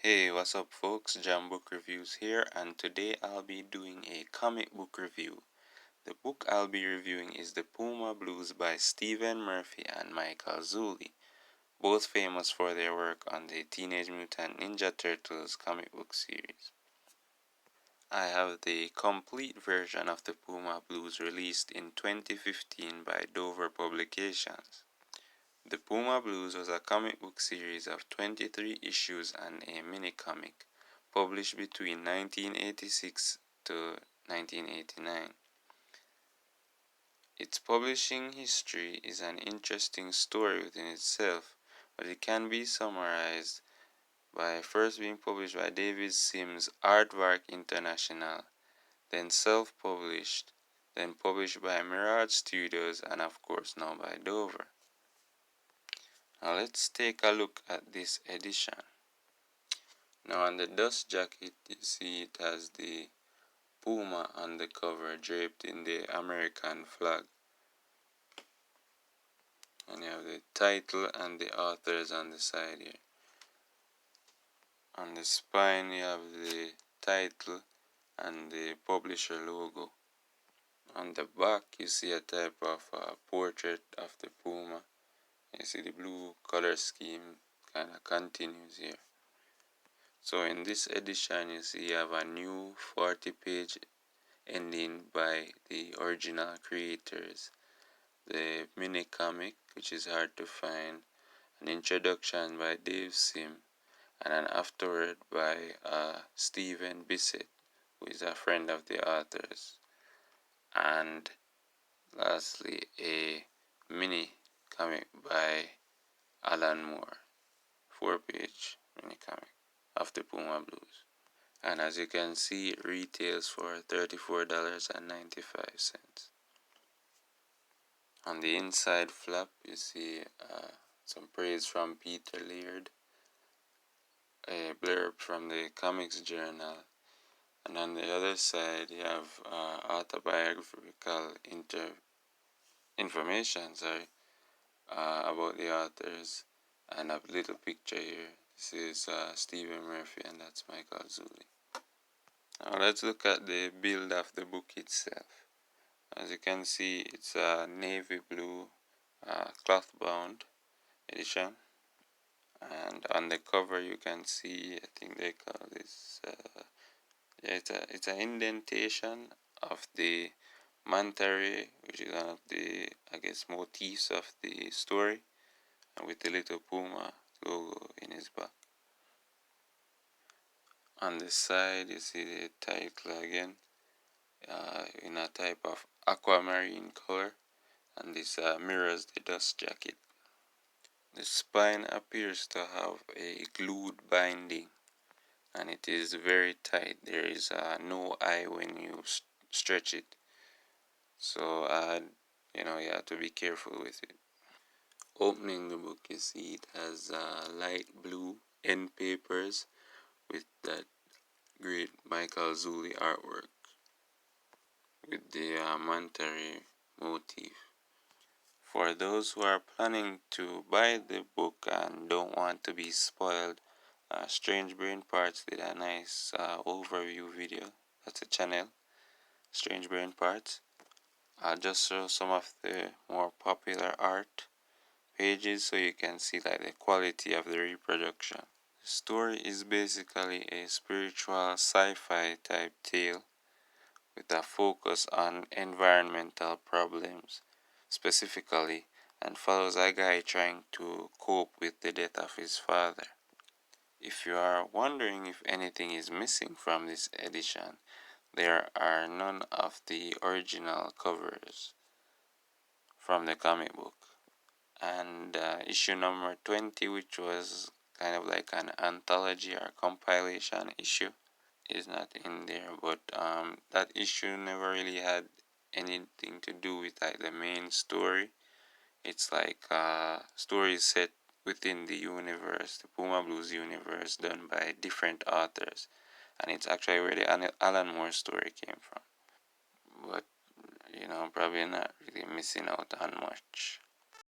Hey, what's up folks? Jam Book Reviews here, and today I'll be doing a comic book review. The book I'll be reviewing is The Puma Blues by Stephen Murphy and Michael Zulli, both famous for their work on the Teenage Mutant Ninja Turtles comic book series. I have the complete version of The Puma Blues released in 2015 by Dover Publications. The Puma Blues was a comic book series of 23 issues and a mini-comic, published between 1986 to 1989. Its publishing history is an interesting story within itself, but it can be summarized by first being published by David Sims' Aardvark International, then self-published, then published by Mirage Studios, and of course now by Dover. Now let's take a look at this edition. Now on the dust jacket, you see it has the Puma on the cover draped in the American flag. And you have the title and the authors on the side here. On the spine you have the title and the publisher logo. On the back you see a type of portrait of the Puma. You see the blue color scheme kind of continues here. So in this edition you see you have a new 40-page ending by the original creators, the mini comic, which is hard to find, an introduction by Dave Sim, and an afterword by Stephen Bissett, who is a friend of the authors, and lastly a mini comic by Alan Moore, 4-page mini comic of the Puma Blues. And as you can see, it retails for $34.95. On the inside flap you see some praise from Peter Laird, a blurb from the Comics Journal, and on the other side you have autobiographical information about the authors, and a little picture here. This is Stephen Murphy and that's Michael Zulli. Now let's look at the build of the book itself. As you can see, it's a navy blue cloth bound edition, and on the cover you can see, I think they call this it's an indentation of the manta ray, which is one of the, I guess, motifs of the story, and with the little Puma logo in his back. On the side you see the title again, in a type of aquamarine color, and this mirrors the dust jacket. The spine appears to have a glued binding, and it is very tight. There is no eye when you stretch it, so you have to be careful with it. Opening the book, you see it has light blue end papers with that great Michael Zulli artwork with the manta ray motif. For those who are planning to buy the book and don't want to be spoiled, Strange Brain Parts did a nice overview video. That's a channel, Strange Brain Parts. I'll just show some of the more popular art pages so you can see like the quality of the reproduction. The story is basically a spiritual sci-fi type tale with a focus on environmental problems specifically, and follows a guy trying to cope with the death of his father. If you are wondering if anything is missing from this edition, there are none of the original covers from the comic book. And issue number 20, which was kind of like an anthology or compilation issue, is not in there, but that issue never really had anything to do with like the main story. It's like stories set within the universe, the Puma Blues universe, done by different authors, and it's actually where the Alan Moore story came from. But probably not really missing out on much.